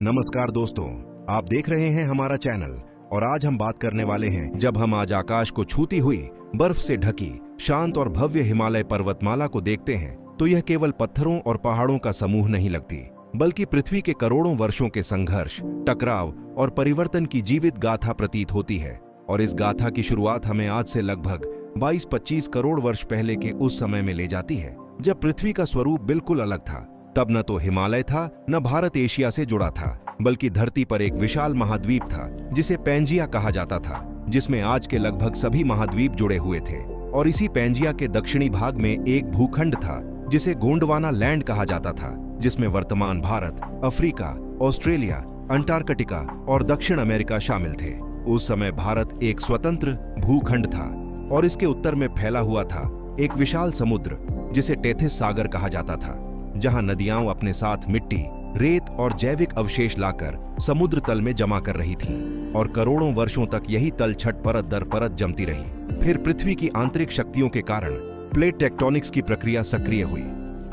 नमस्कार दोस्तों, आप देख रहे हैं हमारा चैनल और आज हम बात करने वाले हैं जब हम आज आकाश को छूती हुई बर्फ से ढकी शांत और भव्य हिमालय पर्वतमाला को देखते हैं तो यह केवल पत्थरों और पहाड़ों का समूह नहीं लगती, बल्कि पृथ्वी के करोड़ों वर्षों के संघर्ष, टकराव और परिवर्तन की जीवित गाथा प्रतीत होती है। और इस गाथा की शुरुआत हमें आज से लगभग 22-25 करोड़ वर्ष पहले के उस समय में ले जाती है जब पृथ्वी का स्वरूप बिल्कुल अलग था। तब न तो हिमालय था, न भारत एशिया से जुड़ा था, बल्कि धरती पर एक विशाल महाद्वीप था जिसे पैंजिया कहा जाता था, जिसमें आज के लगभग सभी महाद्वीप जुड़े हुए थे। और इसी पैंजिया के दक्षिणी भाग में एक भूखंड था जिसे गोंडवाना लैंड कहा जाता था, जिसमें वर्तमान भारत, अफ्रीका, ऑस्ट्रेलिया, अंटार्कटिका और दक्षिण अमेरिका शामिल थे। उस समय भारत एक स्वतंत्र भूखंड था और इसके उत्तर में फैला हुआ था एक विशाल समुद्र जिसे टेथिस सागर कहा जाता था, जहां नदियां अपने साथ मिट्टी, रेत और जैविक अवशेष लाकर समुद्र तल में जमा कर रही थीं और करोड़ों वर्षों तक यही तलछट परत दर परत जमती रही। फिर पृथ्वी की आंतरिक शक्तियों के कारण प्लेट टेक्टोनिक्स की प्रक्रिया सक्रिय हुई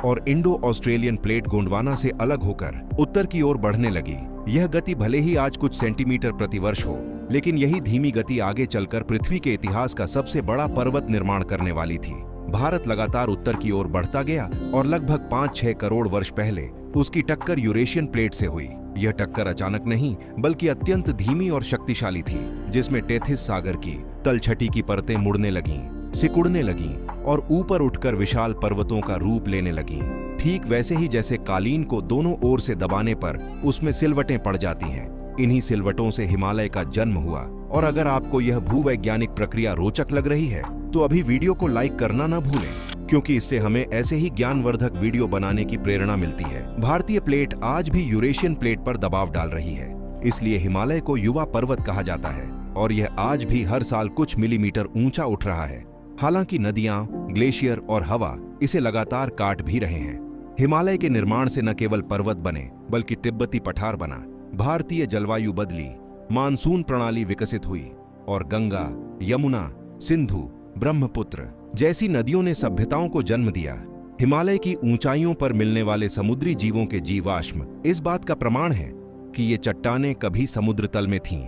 और इंडो ऑस्ट्रेलियन प्लेट गोंडवाना से अलग होकर उत्तर की ओर बढ़ने लगी। यह गति भले ही आज कुछ सेंटीमीटर प्रति वर्ष हो, लेकिन यही धीमी गति आगे चलकर पृथ्वी के इतिहास का सबसे बड़ा पर्वत निर्माण करने वाली थी। भारत लगातार उत्तर की ओर बढ़ता गया और लगभग 5-6 करोड़ वर्ष पहले उसकी टक्कर यूरेशियन प्लेट से हुई। यह टक्कर अचानक नहीं, बल्कि अत्यंत धीमी और शक्तिशाली थी, जिसमें टेथिस सागर की तलछटी की परतें मुड़ने लगीं, सिकुड़ने लगीं और ऊपर उठकर विशाल पर्वतों का रूप लेने लगीं। ठीक वैसे ही जैसे कालीन को दोनों ओर से दबाने पर उसमें सिलवटें पड़ जाती हैं, इन्हीं सिलवटों से हिमालय का जन्म हुआ। और अगर आपको यह भूवैज्ञानिक प्रक्रिया रोचक लग रही है तो अभी वीडियो को लाइक करना न भूलें, क्योंकि इससे हमें ऐसे ही ज्ञानवर्धक वीडियो बनाने की प्रेरणा मिलती है। भारतीय प्लेट आज भी यूरेशियन प्लेट पर दबाव डाल रही है, इसलिए हिमालय को युवा पर्वत कहा जाता है और यह आज भी हर साल कुछ मिलीमीटर ऊंचा उठ रहा है। हालांकि नदियां, ग्लेशियर और हवा इसे लगातार काट भी रहे हैं। हिमालय के निर्माण से न केवल पर्वत बने, बल्कि तिब्बती पठार बना, भारतीय जलवायु बदली, मानसून प्रणाली विकसित हुई और गंगा, यमुना, सिंधु, ब्रह्मपुत्र जैसी नदियों ने सभ्यताओं को जन्म दिया। हिमालय की ऊंचाइयों पर मिलने वाले समुद्री जीवों के जीवाश्म इस बात का प्रमाण है कि ये चट्टानें कभी समुद्र तल में थीं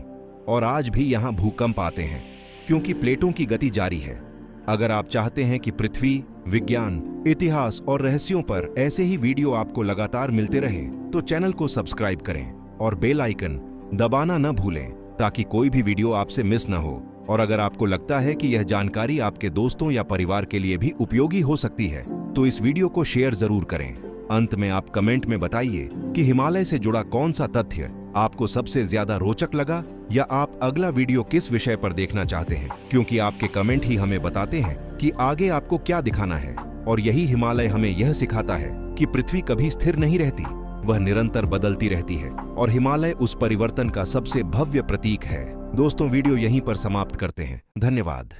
और आज भी यहाँ भूकंप आते हैं, क्योंकि प्लेटों की गति जारी है। अगर आप चाहते हैं कि पृथ्वी, विज्ञान, इतिहास और रहस्यों पर ऐसे ही वीडियो आपको लगातार मिलते रहे तो चैनल को सब्सक्राइब करें और बेल आइकन दबाना न भूलें, ताकि कोई भी वीडियो आपसे मिस न हो। और अगर आपको लगता है कि यह जानकारी आपके दोस्तों या परिवार के लिए भी उपयोगी हो सकती है तो इस वीडियो को शेयर जरूर करें। अंत में आप कमेंट में बताइए कि हिमालय से जुड़ा कौन सा तथ्य आपको सबसे ज्यादा रोचक लगा, या आप अगला वीडियो किस विषय पर देखना चाहते हैं, क्योंकि आपके कमेंट ही हमें बताते हैं कि आगे आपको क्या दिखाना है। और यही हिमालय हमें यह सिखाता है कि पृथ्वी कभी स्थिर नहीं रहती, वह निरंतर बदलती रहती है और हिमालय उस परिवर्तन का सबसे भव्य प्रतीक है। दोस्तों, वीडियो यहीं पर समाप्त करते हैं। धन्यवाद।